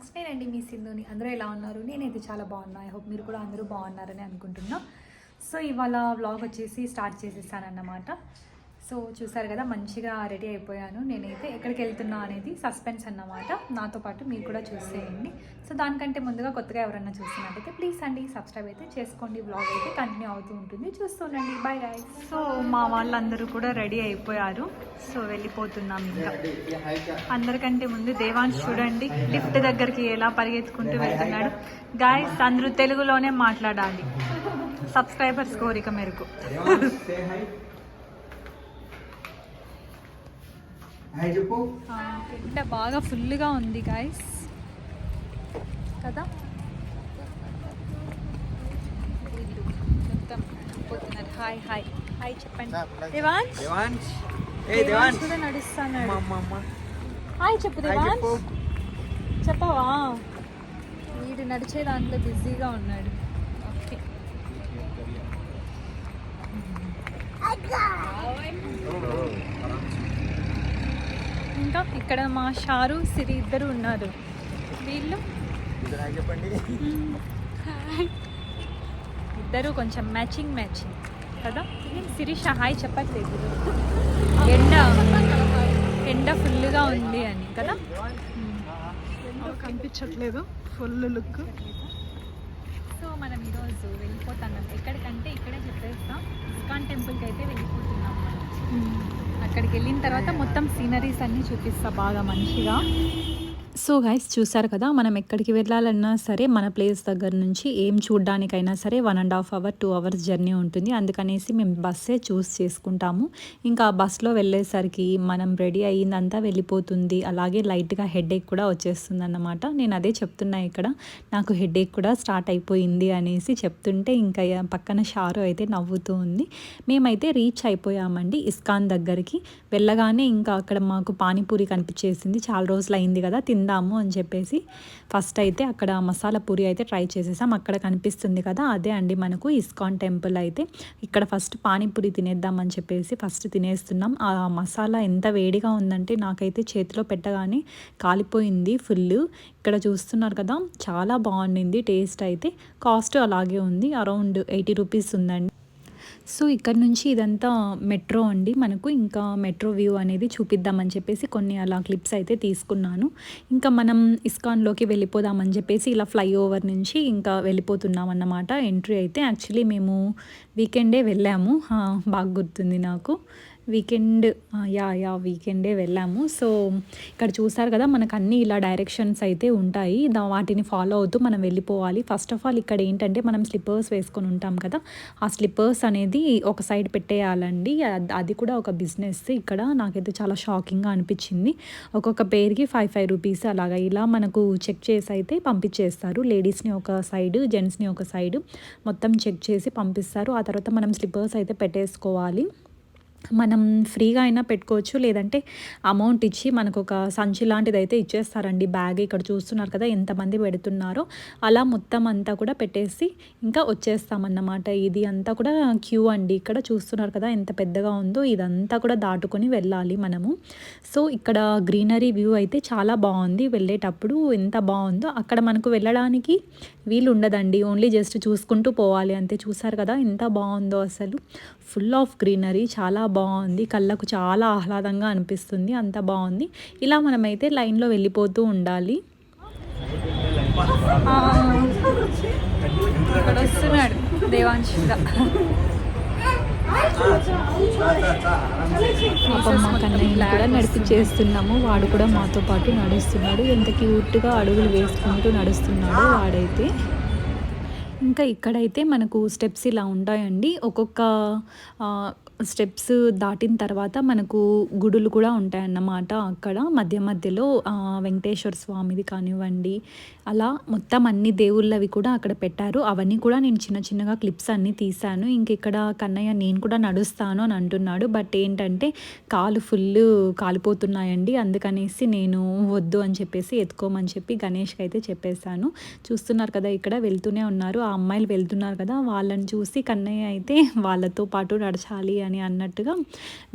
Vlogs. నేనండి మీ సింధుని. అందరూ ఎలా ఉన్నారు? నేనైతే చాలా బాగున్నా. ఐ హోప్ మీరు కూడా అందరూ బాగున్నారని అనుకుంటున్నా. సో ఇవాళ వ్లాగ్ వచ్చేసి స్టార్ట్ చేసేసానన్నమాట. సో చూసారు కదా, మంచిగా రెడీ అయిపోయాను. నేనైతే ఎక్కడికి వెళ్తున్నా అనేది సస్పెన్స్ అన్నమాట. నాతో పాటు మీరు కూడా చూసేయండి. సో దానికంటే ముందుగా కొత్తగా ఎవరైనా చూస్తున్నట్టయితే ప్లీజ్ అండి సబ్స్క్రైబ్ అయితే చేసుకోండి. వ్లాగ్ అయితే కంటిన్యూ అవుతూ ఉంటుంది, చూస్తుండండి. Bye guys. సో మా వాళ్ళందరూ కూడా రెడీ అయిపోయారు. సో వెళ్ళిపోతున్నాం. ఇంకా అందరికంటే ముందు దేవాంశ్ చూడండి లిఫ్ట్ దగ్గరికి ఎలా పరిగెత్తుకుంటూ వెళ్తున్నాడు. గాయ్స్ అందరూ తెలుగులోనే మాట్లాడాలి, సబ్స్క్రైబర్స్ కోరిక మేరకు. ఎండ బాగా ఫుల్గా ఉంది గాయస్ కదా. మొత్తం పోతున్నారు. హాయ్ హాయ్ హాయ్ చెప్పండి. దేవాంశ్ కూడా నడుస్తున్నాడు. హాయ్ చెప్పు దేవాంశ్. చెప్పవా? వీడు నడిచే దాంట్లో బిజీగా ఉన్నాడు. ఓకే ఇంకా ఇక్కడ మా షారు సిరి ఇద్దరు ఉన్నారు. వీళ్ళు ఇద్దరు కొంచెం మ్యాచింగ్ కదా. శిరీష హాయ్ చెప్పట్లేదు, ఎండ ఫుల్గా ఉంది అని కదా. కనిపించట్లేదు, ఫుల్ లుక్. సో మనం ఈరోజు వెళ్ళిపోతున్నాం. ఎక్కడికంటే ఇక్కడే చెప్పేస్తాం, ఇస్కాన్ టెంపుల్కి అయితే వెళ్ళిపోతున్నాం. అక్కడికి వెళ్ళిన తర్వాత మొత్తం సీనరీస్ అన్నీ చూపిస్తా బాగా మంచిగా. సో గైస్ చూసారు కదా, మనం ఎక్కడికి వెళ్ళాలన్నా సరే మన ప్లేస్ దగ్గర నుంచి ఏం చూడడానికైనా సరే 1.5 hours 2 hours జర్నీ ఉంటుంది. అందుకనేసి మేము బస్సే చూస్ చేసుకుంటాము. ఇంకా ఆ బస్లో వెళ్ళేసరికి మనం రెడీ అయ్యిందంతా వెళ్ళిపోతుంది. అలాగే లైట్గా హెడేక్ కూడా వచ్చేస్తుంది అన్నమాట. నేను అదే చెప్తున్నా, ఇక్కడ నాకు హెడేక్ కూడా స్టార్ట్ అయిపోయింది అనేసి చెప్తుంటే ఇంకా పక్కన షారు అయితే నవ్వుతూ ఉంది. మేమైతే రీచ్ అయిపోయామండి ఇస్కాన్ దగ్గరికి. వెళ్ళగానే ఇంకా అక్కడ మాకు పానీపూరి కనిపించేసింది. చాలా రోజులు అయింది కదా తిందాము అని చెప్పేసి ఫస్ట్ అయితే అక్కడ మసాలా పూరి అయితే ట్రై చేసేసాం. అక్కడ కనిపిస్తుంది కదా, అదే అండి మనకు ఇస్కాన్ టెంపుల్. అయితే ఇక్కడ ఫస్ట్ పానీపూరి తినేద్దామని చెప్పేసి ఫస్ట్ తినేస్తున్నాం. ఆ మసాలా ఎంత వేడిగా ఉందంటే నాకైతే చేతిలో పెట్టగానే కాలిపోయింది ఫుల్. ఇక్కడ చూస్తున్నారు కదా, చాలా బాగుండింది టేస్ట్. అయితే కాస్ట్ అలాగే ఉంది, అరౌండ్ 80 rupees ఉందండి. సో ఇక్కడ నుంచి ఇదంతా మెట్రో అండి మనకు. ఇంకా మెట్రో వ్యూ అనేది చూపిద్దామని చెప్పేసి కొన్ని అలా క్లిప్స్ అయితే తీసుకున్నాను. ఇంకా మనం ఇస్కాన్లోకి వెళ్ళిపోదామని చెప్పేసి ఇలా ఫ్లైఓవర్ నుంచి ఇంకా వెళ్ళిపోతున్నాం అన్నమాట. ఎంట్రీ అయితే యాక్చువల్లీ మేము వీకెండే వెళ్ళాము, బాగా గుర్తుంది నాకు. వీకెండే వెళ్ళాము. సో ఇక్కడ చూసారు కదా, మనకు అన్నీ ఇలా డైరెక్షన్స్ అయితే ఉంటాయి, వాటిని ఫాలో అవుతూ మనం వెళ్ళిపోవాలి. ఫస్ట్ ఆఫ్ ఆల్ ఇక్కడ ఏంటంటే మనం స్లిప్పర్స్ వేసుకొని ఉంటాం కదా, ఆ స్లిప్పర్స్ అనేది ఒక సైడ్ పెట్టేయాలండి. అది కూడా ఒక బిజినెస్ ఇక్కడ. నాకైతే చాలా షాకింగ్గా అనిపించింది. ఒక్కొక్క పేరుకి 5 rupees అలాగా ఇలా మనకు చెక్ చేసి అయితే పంపించేస్తారు. లేడీస్ని ఒక సైడ్, జెంట్స్ని ఒక సైడ్ మొత్తం చెక్ చేసి పంపిస్తారు. ఆ తర్వాత మనం స్లిప్పర్స్ అయితే పెట్టేసుకోవాలి. మనం ఫ్రీగా అయినా పెట్టుకోవచ్చు, లేదంటే అమౌంట్ ఇచ్చి మనకు ఒక సంచి లాంటిది అయితే ఇచ్చేస్తారండి. బ్యాగ్ ఇక్కడ చూస్తున్నారు కదా ఎంతమంది పెడుతున్నారో, అలా మొత్తం అంతా కూడా పెట్టేసి ఇంకా వచ్చేస్తామన్నమాట. ఇది అంతా కూడా క్యూ అండి. ఇక్కడ చూస్తున్నారు కదా ఎంత పెద్దగా ఉందో, ఇదంతా కూడా దాటుకొని వెళ్ళాలి మనము. సో ఇక్కడ గ్రీనరీ వ్యూ అయితే చాలా బాగుంది. వెళ్ళేటప్పుడు ఎంత బాగుందో. అక్కడ మనకు వెళ్ళడానికి వీలు ఉండదండి, ఓన్లీ జస్ట్ చూసుకుంటూ పోవాలి అంతే. చూసారు కదా ఎంత బాగుందో, అసలు ఫుల్ ఆఫ్ గ్రీనరీ, చాలా బాగుంది. కళ్ళకు చాలా ఆహ్లాదంగా అనిపిస్తుంది, అంత బాగుంది. ఇలా మనమైతే లైన్లో వెళ్ళిపోతూ ఉండాలి. ఇక్కడ వస్తున్నాడు దేవాంశ్. మా కన్నయ్య కూడా నడిపించేస్తున్నాము. వాడు కూడా మాతో పాటు నడుస్తున్నాడు. ఎంత క్యూట్గా అడుగులు వేసుకుంటూ నడుస్తున్నాడు వాడైతే. ఇంకా ఇక్కడైతే మనకు స్టెప్స్ ఇలా ఉంటాయండి. ఒక్కొక్క స్టెప్స్ దాటిన తర్వాత మనకు గుడులు కూడా ఉంటాయన్నమాట. అక్కడ మధ్యలో వెంకటేశ్వర స్వామిది కానివ్వండి, అలా మొత్తం అన్ని దేవుళ్ళవి కూడా అక్కడ పెట్టారు. అవన్నీ కూడా నేను చిన్నగా క్లిప్స్ అన్నీ తీశాను. ఇంక ఇక్కడ కన్నయ్య నేను కూడా నడుస్తాను అని అంటున్నాడు. బట్ ఏంటంటే కాలు ఫుల్ కాలిపోతున్నాయండి, అందుకనేసి నేను వద్దు అని చెప్పేసి ఎత్తుకోమని చెప్పి గణేష్కి అయితే చెప్పేశాను. చూస్తున్నారు కదా ఇక్కడ వెళ్తూనే ఉన్నారు. అమ్మాయిలు వెళ్తున్నారు కదా, వాళ్ళని చూసి కన్నయ్య అయితే వాళ్ళతో పాటు నడచాలి అని అన్నట్టుగా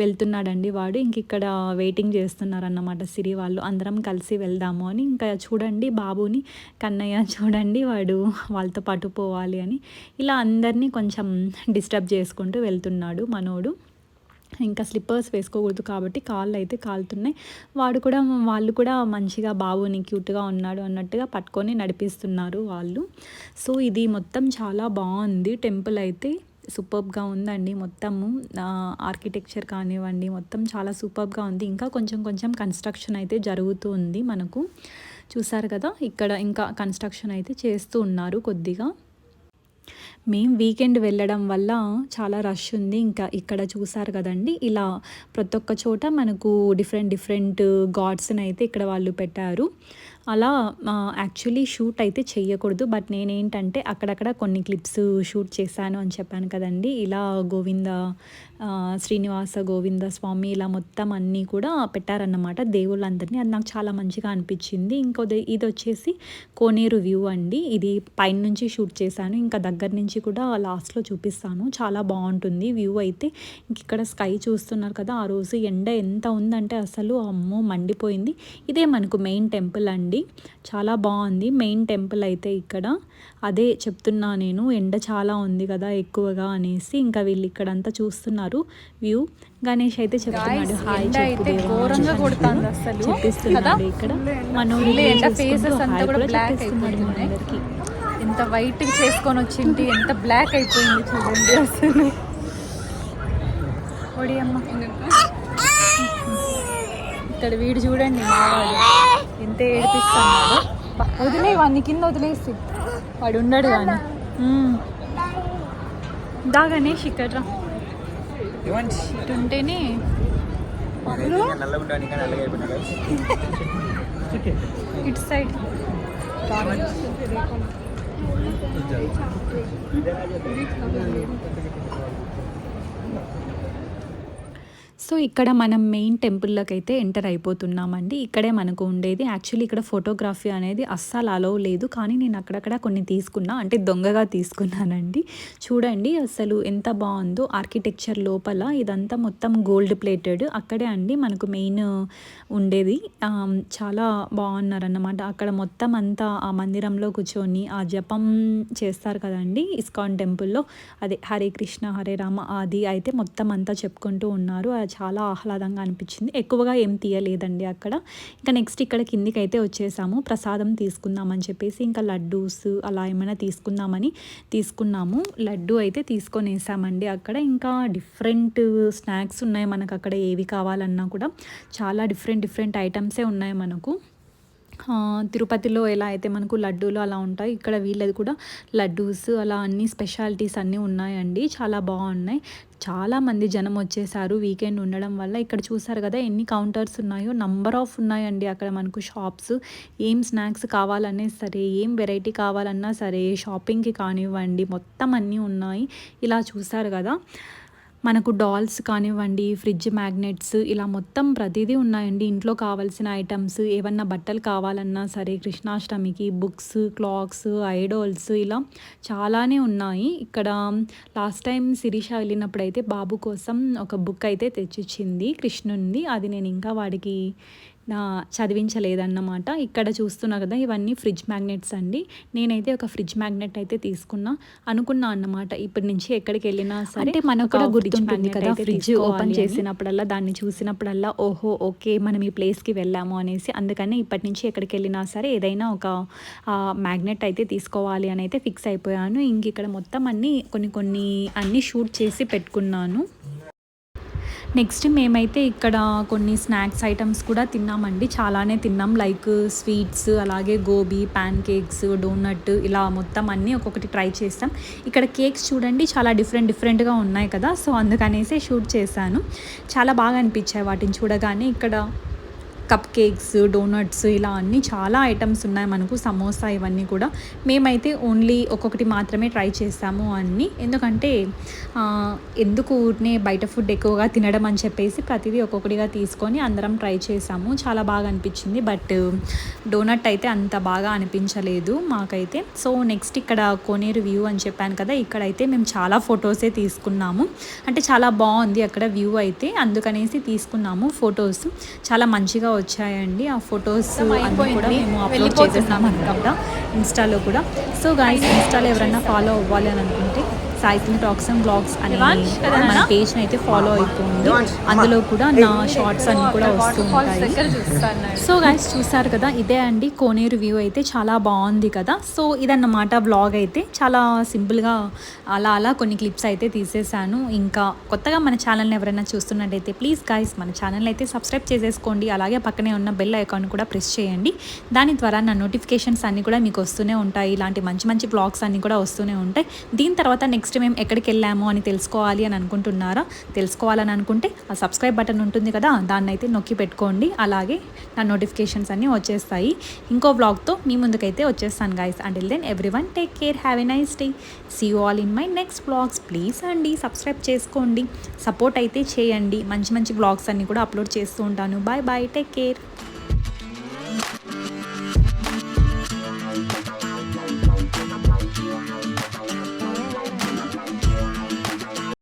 వెళ్తున్నాడండి వాడు. ఇంక ఇక్కడ వెయిటింగ్ చేస్తున్నారన్నమాట సిరి వాళ్ళు, అందరం కలిసి వెళ్దాము అని. ఇంకా చూడండి బాబుని కన్నయ్య చూడండి వాడు వాళ్ళతో పాటు పోవాలి అని ఇలా అందరినీ కొంచెం డిస్టర్బ్ చేసుకుంటూ వెళ్తున్నాడు మనోడు. ఇంకా స్లిప్పర్స్ వేసుకోకూడదు కాబట్టి కాళ్ళు అయితే కాలుతున్నాయి. వాళ్ళు కూడా మంచిగా బాబుని క్యూట్గా ఉన్నాడు అన్నట్టుగా పట్టుకొని నడిపిస్తున్నారు వాళ్ళు. సో ఇది మొత్తం చాలా బాగుంది, టెంపుల్ అయితే సూపర్బ్గా ఉందండి. మొత్తము ఆర్కిటెక్చర్ కానివ్వండి మొత్తం చాలా సూపర్బ్గా ఉంది. ఇంకా కొంచెం కన్స్ట్రక్షన్ అయితే జరుగుతూ ఉంది మనకు, చూసారు కదా. ఇక్కడ ఇంకా కన్స్ట్రక్షన్ అయితే చేస్తూ ఉన్నారు కొద్దిగా. మేము వీకెండ్ వెళ్ళడం వల్ల చాలా రష్ ఉంది. ఇంకా ఇక్కడ చూసారు కదండి, ఇలా ప్రతి ఒక్క చోట మనకు డిఫరెంట్ గాడ్స్ని అయితే ఇక్కడ వాళ్ళు పెట్టారు. అలా యాక్చువల్లీ షూట్ అయితే చెయ్యకూడదు, బట్ నేనేంటంటే అక్కడక్కడ కొన్ని క్లిప్స్ షూట్ చేశాను అని చెప్పాను కదండి. ఇలా శ్రీనివాస గోవింద స్వామి ఇలా మొత్తం అన్నీ కూడా పెట్టారన్నమాట దేవుళ్ళందరినీ. అది నాకు చాలా మంచిగా అనిపించింది. ఇది వచ్చేసి కోనేరు వ్యూ అండి. ఇది పైన నుంచి షూట్ చేశాను, ఇంకా దగ్గర నుంచి కూడా లాస్ట్లో చూపిస్తాను. చాలా బాగుంటుంది వ్యూ అయితే. ఇంక ఇక్కడ స్కై చూస్తున్నారు కదా, ఆ రోజు ఎండ ఎంత ఉందంటే అసలు అమ్మో మండిపోయింది. ఇదే మనకు మెయిన్ టెంపుల్ అండి, చాలా బాగుంది మెయిన్ టెంపుల్ అయితే. ఇక్కడ అదే చెప్తున్నా నేను, ఎండ చాలా ఉంది కదా ఎక్కువగా అనేసి. ఇంకా వీళ్ళు ఇక్కడంతా చూస్తున్నారు వ్యూ. గణేష్ అయితే చెప్తున్నాడు హాయ్ చెప్పు ఘోరంగా కొడుతుంది అసలు చెప్పిస్తున్నాడు. ఇక్కడ మన ఫేసెస్ అంతా కూడా బ్లాక్ అయిపోయింది, ఎంత వైట్ చేసుకొని వచ్చింది ఎంత బ్లాక్ అయిపోయింది చూడండి అసలు. ఒడి అమ్మ ఇక్కడ వీడు చూడండి మావాడు ఎంత ఏడిపిస్తున్నాడు. వదిలే వాడిని కింద వదిలేసి, వాడు ఉండడు కానీ. దా గణేష్ ఇక్కడ రా, ఇటు ఉంటేనే ఇటు సైడ్. సో ఇక్కడ మనం మెయిన్ టెంపుల్లోకి అయితే ఎంటర్ అయిపోతున్నామండి. ఇక్కడే మనకు ఉండేది. యాక్చువల్లీ ఇక్కడ ఫోటోగ్రఫీ అనేది అస్సలు అలౌ లేదు, కానీ నేను అక్కడక్కడ కొన్ని తీసుకున్నా, అంటే దొంగగా తీసుకున్నానండి. చూడండి అసలు ఎంత బాగుందో ఆర్కిటెక్చర్ లోపల. ఇదంతా మొత్తం గోల్డ్ ప్లేటెడ్. అక్కడే అండి మనకు మెయిన్ ఉండేది. చాలా బాగున్నారన్నమాట. అక్కడ మొత్తం అంతా ఆ మందిరంలో కూర్చొని ఆ జపం చేస్తారు కదండి ఇస్కాన్ టెంపుల్లో, అదే హరే కృష్ణ హరే రామ అది అయితే మొత్తం అంతా చెప్పుకుంటూ ఉన్నారు. చాలా ఆహ్లాదంగా అనిపించింది. ఎక్కువగా ఏం తీయలేదండి అక్కడ. ఇంకా నెక్స్ట్ ఇక్కడ కిందికి అయితే వచ్చేసాము, ప్రసాదం తీసుకుందామని చెప్పేసి. ఇంకా లడ్డూస్ అలా ఏమైనా తీసుకున్నాము. లడ్డు అయితే తీసుకొని వేసామండి అక్కడ. ఇంకా డిఫరెంట్ స్నాక్స్ ఉన్నాయి మనకు అక్కడ, ఏవి కావాలన్నా కూడా చాలా డిఫరెంట్ ఐటమ్సే ఉన్నాయి మనకు. తిరుపతిలో ఎలా అయితే మనకు లడ్డూలు అలా ఉంటాయి, ఇక్కడ వీళ్ళది కూడా లడ్డూస్ అలా అన్ని స్పెషాలిటీస్ అన్నీ ఉన్నాయండి. చాలా బాగున్నాయి. చాలామంది జనం వచ్చేసారు వీకెండ్ ఉండడం వల్ల. ఇక్కడ చూసారు కదా ఎన్ని కౌంటర్స్ ఉన్నాయో, నంబర్ ఆఫ్ ఉన్నాయండి అక్కడ మనకు షాప్స్. ఏం స్నాక్స్ కావాలన్నా సరే, ఏం వెరైటీ కావాలన్నా సరే, షాపింగ్కి కానివ్వండి మొత్తం అన్నీ ఉన్నాయి. ఇలా చూసారు కదా మనకు డాల్స్ కానివ్వండి, ఫ్రిడ్జ్ మ్యాగ్నెట్స్ ఇలా మొత్తం ప్రతిదీ ఉన్నాయండి. ఇంట్లో కావాల్సిన ఐటమ్స్, ఏమన్నా బట్టలు కావాలన్నా సరే, కృష్ణాష్టమికి బుక్స్, క్లాక్స్, ఐడోల్స్ ఇలా చాలానే ఉన్నాయి ఇక్కడ. లాస్ట్ టైం శిరీష వెళ్ళినప్పుడైతే బాబు కోసం ఒక బుక్ అయితే తెచ్చిచ్చింది కృష్ణుంది. అది నేను ఇంకా వాడికి చదివించలేదన్నమాట. ఇక్కడ చూస్తున్నా కదా ఇవన్నీ ఫ్రిడ్జ్ మ్యాగ్నెట్స్ అండి. నేనైతే ఒక ఫ్రిడ్జ్ మ్యాగ్నెట్ అయితే అనుకున్నా అన్నమాట. ఇప్పటి నుంచి ఎక్కడికి వెళ్ళినా సరే, అంటే మనకు కూడా గుర్తుంటుంది కదా ఫ్రిడ్జ్ ఓపెన్ చేసినప్పుడల్లా, దాన్ని చూసినప్పుడల్లా ఓహో ఓకే మనం ఈ ప్లేస్కి వెళ్ళాము అనేసి. అందుకని ఇప్పటి నుంచి ఎక్కడికి వెళ్ళినా సరే ఏదైనా ఒక మ్యాగ్నెట్ అయితే తీసుకోవాలి అని అయితే ఫిక్స్ అయిపోయాను. ఇంక ఇక్కడ మొత్తం అన్నీ షూట్ చేసి పెట్టుకున్నాను. నెక్స్ట్ మేమైతే ఇక్కడ కొన్ని స్నాక్స్ ఐటమ్స్ కూడా తిన్నామండి, చాలానే తిన్నాం. లైక్ స్వీట్స్, అలాగే గోబీ, ప్యాన్ కేక్స్, డోనట్ ఇలా మొత్తం అన్నీ ఒక్కొక్కటి ట్రై చేస్తాం. ఇక్కడ కేక్స్ చూడండి చాలా డిఫరెంట్గా ఉన్నాయి కదా, సో అందుకనేసి షూట్ చేశాను. చాలా బాగా అనిపించాయి వాటిని చూడగానే. ఇక్కడ కప్ కేక్స్, డోనట్స్ ఇలా అన్నీ చాలా ఐటమ్స్ ఉన్నాయి మనకు. సమోసా ఇవన్నీ కూడా మేమైతే ఓన్లీ ఒక్కొక్కటి మాత్రమే ట్రై చేస్తాము అన్నీ. ఎందుకంటే ఎందుకు ఊరినే బయట ఫుడ్ ఎక్కువగా తినడం అని చెప్పేసి ప్రతిదీ ఒక్కొక్కటిగా తీసుకొని అందరం ట్రై చేసాము. చాలా బాగా అనిపించింది. బట్ డోనట్ అయితే అంత బాగా అనిపించలేదు మాకైతే. సో నెక్స్ట్ ఇక్కడ కోనేరు వ్యూ అని చెప్పాను కదా, ఇక్కడైతే మేము చాలా ఫొటోసే తీసుకున్నాము. అంటే చాలా బాగుంది అక్కడ వ్యూ అయితే, అందుకనేసి తీసుకున్నాము ఫొటోస్. చాలా మంచిగా వచ్చాయండి ఆ ఫొటోస్ అన్నీ కూడా మేము అప్లోడ్ చేసేసాము అనమాట ఇన్స్టాలో కూడా. సో గైస్, ఇన్స్టాలో ఎవరైనా ఫాలో అవ్వాలి అని అనుకుంటే సాయిత్ని టాక్స్ అండ్ బ్లాగ్స్ అనే మన పేజ్ని అయితే ఫాలో అయిపోయింది. అందులో కూడా నా షార్ట్స్ అన్నీ కూడా వస్తూ ఉంటాయి. సో గైస్, చూసారు కదా, ఇదే అండి కోనేరు వ్యూ అయితే. చాలా బాగుంది కదా. సో ఇదన్నమాట బ్లాగ్ అయితే. చాలా సింపుల్గా అలా కొన్ని క్లిప్స్ అయితే తీసేసాను. ఇంకా కొత్తగా మన ఛానల్ని ఎవరైనా చూస్తున్నట్టయితే ప్లీజ్ గైస్ మన ఛానల్ అయితే సబ్స్క్రైబ్ చేసేసుకోండి. అలాగే పక్కనే ఉన్న బెల్ ఐకాన్ కూడా ప్రెస్ చేయండి. దాని ద్వారా నా నోటిఫికేషన్స్ అన్నీ కూడా మీకు వస్తూనే ఉంటాయి. ఇలాంటి మంచి మంచి బ్లాగ్స్ అన్నీ కూడా వస్తూనే ఉంటాయి. దీని తర్వాత నెక్స్ట్ మేము ఎక్కడికి వెళ్ళాము అని తెలుసుకోవాలి అని అనుకుంటున్నారా? తెలుసుకోవాలని అనుకుంటే ఆ సబ్స్క్రైబ్ బటన్ ఉంటుంది కదా, దాన్ని అయితే నొక్కి పెట్టుకోండి. అలాగే నా నోటిఫికేషన్స్ అన్నీ వచ్చేస్తాయి. ఇంకో బ్లాగ్తో మీ ముందుకైతే వచ్చేస్తాను guys. Until then everyone take care, have a nice day, see you all in my next blogs. Please అండి సబ్స్క్రైబ్ చేసుకోండి, సపోర్ట్ అయితే చేయండి. మంచి మంచి బ్లాగ్స్ అన్నీ కూడా అప్లోడ్ చేస్తూ ఉంటాను. Bye bye, take care.